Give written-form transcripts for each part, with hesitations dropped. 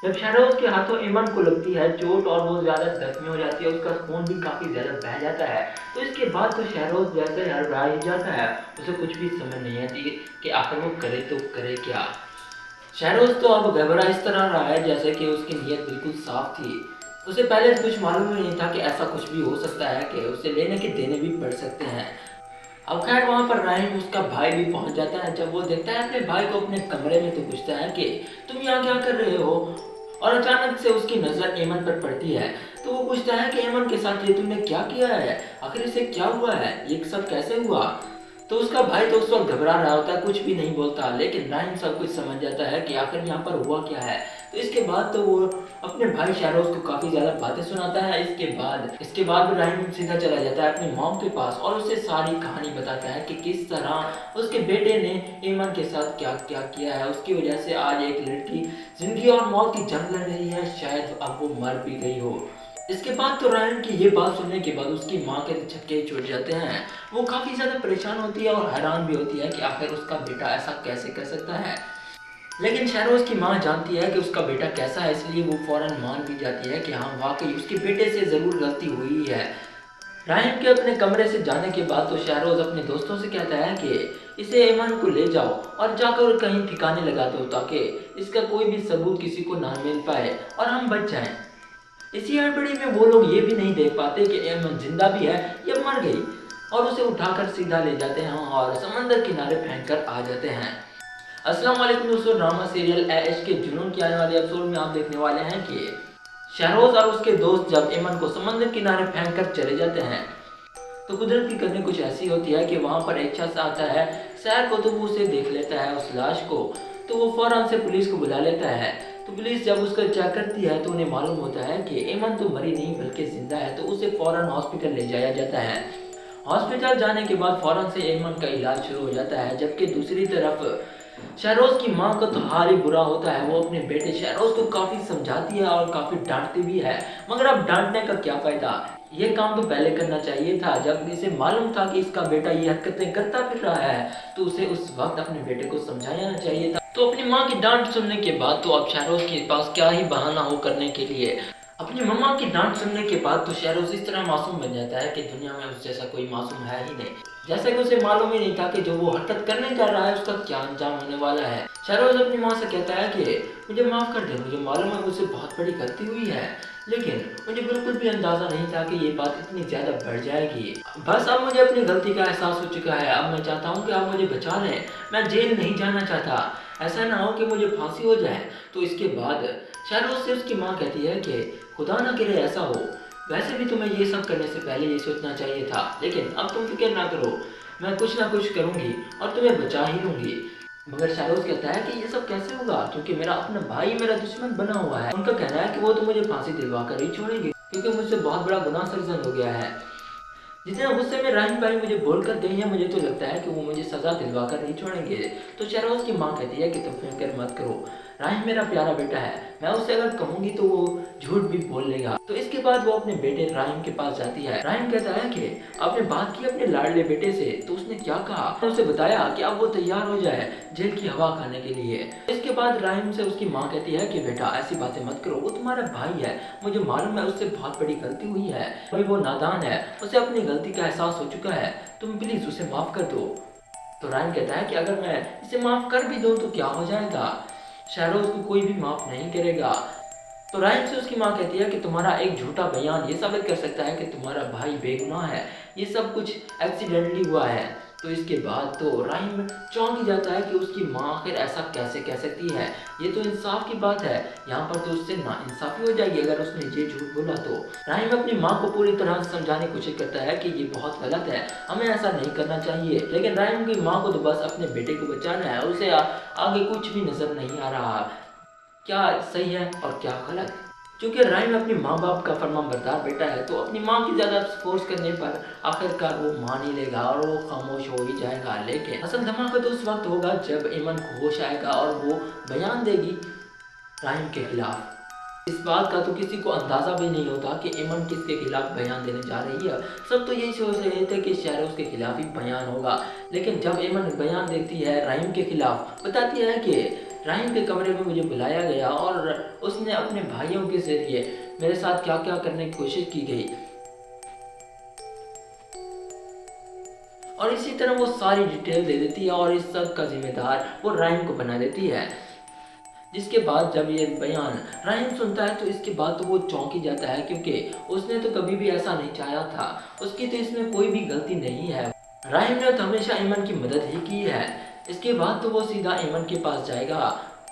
जब शहरोज के हाथों एमन को लगती है चोट और वो ज़्यादा जख्मी हो जाती है, उसका खून भी काफ़ी ज़्यादा बह जाता है। तो इसके बाद तो शहरोज जैसे हड़बड़ा ही जाता है, उसे कुछ भी समझ नहीं आती कि आखिर वो करे तो करे क्या। शहरोज तो अब घबरा इस तरह रहा है जैसे कि उसकी नीयत बिल्कुल साफ थी। उसे पहले तो कुछ मालूम ही नहीं था कि ऐसा कुछ भी हो सकता है कि उसे लेने के देने भी पड़ सकते हैं। अब खैर वहाँ पर राहिम उसका भाई भी पहुँच जाता है। जब वो देखता है अपने भाई को अपने कमरे में, तो पूछता है कि तुम यहाँ क्या कर रहे हो। और अचानक से उसकी नज़र एमन पर पड़ती है। तो वो पूछता है कि एमन के साथ ये तुमने क्या किया है, आखिर इसे क्या हुआ है, ये सब कैसे हुआ। तो उसका भाई तो उस वक्त घबरा रहा होता है, कुछ भी नहीं बोलता, लेकिन राहिम सब कुछ समझ जाता है कि आखिर यहाँ पर हुआ क्या है। तो इसके बाद तो वो अपने भाई शाहरोज को काफ़ी ज़्यादा बातें सुनाता है। इसके बाद भी राहिम सीधा चला जाता है अपनी मॉम के पास और उसे सारी कहानी बताता है कि किस तरह उसके बेटे ने ईमन के साथ क्या क्या किया है। उसकी वजह से आज एक लड़की जिंदगी और मौत की जंग लड़ रही है, शायद अब वो मर भी गई हो। इसके बाद तो रायन की ये बात सुनने के बाद उसकी माँ के झटके छूट जाते हैं। वो काफ़ी ज़्यादा परेशान होती है और हैरान भी होती है कि आखिर उसका बेटा ऐसा कैसे कर सकता है। लेकिन शहरोज की माँ जानती है कि उसका बेटा कैसा है, इसलिए वो फौरन मान भी जाती है कि हाँ वाकई उसके बेटे से ज़रूर गलती हुई है। राहिम के अपने कमरे से जाने के बाद तो शहरोज अपने दोस्तों से कहता है कि इसे ऐमन को ले जाओ और जाकर कहीं ठिकाने लगा दो, ताकि इसका कोई भी सबूत किसी को ना मिल पाए और हम बच जाएं। इसी हड़बड़ी में वो लोग ये भी नहीं देख पाते कि ऐमन जिंदा भी है या मर गई, और उसे उठाकर सीधा ले जाते हैं और समंदर किनारे फेंक कर आ जाते हैं। अस्सलाम वालेकुम दोस्तों, ड्रामा सीरियल ऐश के जुनून के आने वाले एपिसोड में आप देखने वाले हैं कि शहरोज और उसके दोस्त जब ऐमन को समंदर किनारे फेंक कर चले जाते हैं, तो कुदरत की करनी कुछ ऐसी होती है कि वहाँ पर एक शख्स आता है सैर को, तो वो उसे देख लेता है उस लाश को। तो वो फौरन से पुलिस को बुला लेता है। तो पुलिस जब उसका चेक करती है तो उन्हें मालूम होता है कि ऐमन तो मरी नहीं बल्कि जिंदा है। तो उसे फौरन हॉस्पिटल ले जाया जाता है। हॉस्पिटल जाने के बाद फौरन से ऐमन का इलाज शुरू हो जाता है, जबकि दूसरी तरफ शहरोज की माँ का तो हाल ही बुरा होता है। वो अपने बेटे शहरोज को काफ़ी समझाती है और काफ़ी डांटती भी है, मगर अब डांटने का क्या फ़ायदा। ये काम तो पहले करना चाहिए था, जब इसे मालूम था कि इसका बेटा ये हरकतें करता फिर रहा है, तो उसे उस वक्त अपने बेटे को समझाना चाहिए था। तो अपनी माँ की डांट सुनने के बाद तो अब शहरोज के पास क्या ही बहाना हो करने के लिए। अपनी मम्मा की डांट सुनने के बाद तो शहरोज इस तरह मासूम बन जाता है कि दुनिया में उस जैसा कोई मासूम है ही नहीं। जैसे कि उसे मालूम ही नहीं था कि जो वो हरकत करने जा रहा है उसका क्या अंजाम होने वाला है। शहरोज अपनी माँ से कहता है कि मुझे माफ़ कर दे, मुझे मालूम है मुझसे बहुत बड़ी गलती हुई है, लेकिन मुझे बिल्कुल भी अंदाज़ा नहीं था कि ये बात इतनी ज़्यादा बढ़ जाएगी। बस अब मुझे अपनी गलती का एहसास हो चुका है। अब मैं चाहता हूँ कि आप मुझे बचा लें, मैं जेल नहीं जाना चाहता, ऐसा ना हो कि मुझे फांसी हो जाए। तो इसके बाद शहरोज से उसकी माँ कहती है कि खुदा ना करे ऐसा हो, वैसे भी तुम्हें ये सब करने से पहले ये सोचना चाहिए था, लेकिन अब तुम फिक्र ना करो, मैं कुछ ना कुछ करूँगी और तुम्हें बचा ही लूँगी। मगर शाहरुख कहता है कि ये सब कैसे होगा, क्योंकि मेरा अपना भाई मेरा दुश्मन बना हुआ है। उनका कहना है कि वो तो मुझे फांसी दिलवा कर ही छोड़ेंगे, क्योंकि मुझसे बहुत बड़ा गुनाह सर्जन हो गया है। जितने गुस्से में राहिम भाई मुझे बोलकर गई हैं, मुझे तो लगता है कि वो मुझे सज़ा दिलवा कर नहीं छोड़ेंगे। तो शहरोज की माँ कहती है कि तुम फिक्र मत करो, राहिम मेरा प्यारा बेटा है, मैं उससे अगर कहूँगी तो वो झूठ भी बोल लेगा। तो इसके बाद वो अपने बेटे राहिम के पास जाती है। राहिम कहता है कि आपने बात की अपने लाडले बेटे से, तो उसने क्या कहा। तो उसे बताया कि अब वो तैयार हो जाए जेल की हवा खाने के लिए। इसके बाद राहिम से उसकी माँ कहती है कि बेटा ऐसी बातें मत करो, वो तुम्हारा भाई है, मुझे मालूम है उससे बहुत बड़ी गलती हुई है, अभी वो नादान है, उसे अपनी गलती का एहसास हो चुका है, तुम प्लीज़ उसे माफ़ कर दो। तो रायन कहता है कि अगर मैं इसे माफ़ कर भी दूँ तो क्या हो जाएगा, शहरोज को कोई भी माफ़ नहीं करेगा। तो रायन से उसकी माँ कहती है कि तुम्हारा एक झूठा बयान ये साबित कर सकता है कि तुम्हारा भाई बेगुनाह है, ये सब कुछ एक्सीडेंटली हुआ है। तो इसके बाद तो राहिम चौंक ही जाता है कि उसकी माँ आखिर ऐसा कैसे कह सकती है, ये तो इंसाफ की बात है, यहाँ पर तो उससे नाइंसाफ़ी हो जाएगी अगर उसने ये झूठ बोला। तो राहिम अपनी माँ को पूरी तरह से समझाने की कोशिश करता है कि ये बहुत गलत है, हमें ऐसा नहीं करना चाहिए, लेकिन राहिम की माँ को तो बस अपने बेटे को बचाना है, उसे आगे कुछ भी नज़र नहीं आ रहा क्या सही है और क्या गलत। क्योंकि राहिम अपने माँ बाप का फरमाबरदार बेटा है, तो अपनी माँ की ज़्यादा फोर्स करने पर आखिरकार वो मान ही लेगा और वो खामोश हो ही जाएगा। लेकिन असल धमाका तो उस वक्त होगा जब ऐमन को होश आएगा और वो बयान देगी राहिम के खिलाफ। इस बात का तो किसी को अंदाज़ा भी नहीं होता कि ऐमन किसके खिलाफ बयान देने जा रही है। सब तो यही सोच रहे थे कि शायद उसके खिलाफ ही बयान होगा, लेकिन जब ऐमन बयान देती है राहिम के खिलाफ, बताती है कि राहिम के कमरे में मुझे बुलाया गया और उसने अपने भाइयों के ज़रिए मेरे साथ क्या क्या करने की कोशिश की गई, और इसी तरह वो सारी डिटेल दे देती है और इस सब का ज़िम्मेदार वो राहिम को बना देती है। जिसके बाद जब ये बयान राहिम सुनता है तो इसके बाद तो वो चौंक ही जाता है, क्योंकि उसने तो कभी भी ऐसा नहीं चाहा था, उसकी तो इसमें कोई भी गलती नहीं है। राहिम ने तो हमेशा ईमन की मदद ही की है। इसके बाद तो वो सीधा ईमन के पास जाएगा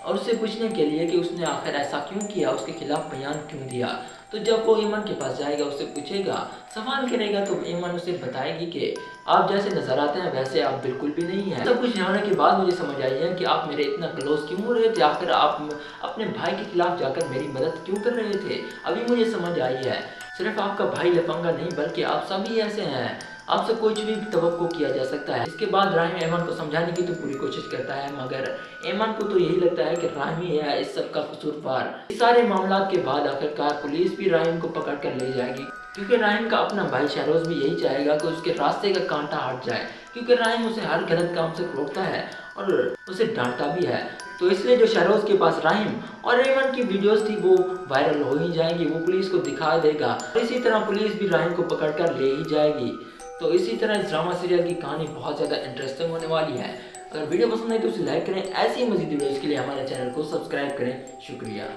और उससे पूछने के लिए कि उसने आखिर ऐसा क्यों किया, उसके खिलाफ बयान क्यों दिया। तो जब वो ईमन के पास जाएगा, उससे पूछेगा, सवाल करेगा, तो ईमन उसे बताएगी कि आप जैसे नज़र आते हैं वैसे आप बिल्कुल भी नहीं हैं। सब कुछ होने के बाद मुझे समझ आई है कि आप मेरे इतना क्लोज क्यों हो रहे थे, आखिर आप अपने भाई के खिलाफ जाकर मेरी मदद क्यों कर रहे थे। अभी मुझे समझ आई है, सिर्फ आपका भाई लफंगा नहीं बल्कि आप सभी ऐसे हैं, आपसे कुछ भी तवक्को किया जा सकता है। इसके बाद राहिम एमन को समझाने की तो पूरी कोशिश करता है, मगर एमन को तो यही लगता है कि राहिम ही है इस सब का कसूरवार। इस सारे मामला के बाद आखिरकार पुलिस भी राहिम को पकड़ कर ले जाएगी, क्योंकि राहिम का अपना भाई शहरोज भी यही चाहेगा कि उसके रास्ते का कांटा हट जाए, क्योंकि राहिम उसे हर गलत काम से रोकता है और उसे डांटता भी है। तो इसलिए जो शहरोज के पास राहिम और एमन की वीडियोस थी वो वायरल हो ही जाएंगी, वो पुलिस को दिखा देगा और इसी तरह पुलिस भी राहिम को पकड़ कर ले ही जाएगी। तो इसी तरह इस ड्रामा सीरियल की कहानी बहुत ज़्यादा इंटरेस्टिंग होने वाली है। अगर वीडियो पसंद आए तो उसे लाइक करें, ऐसी ही मज़ीद वीडियोज़ के लिए हमारे चैनल को सब्सक्राइब करें। शुक्रिया।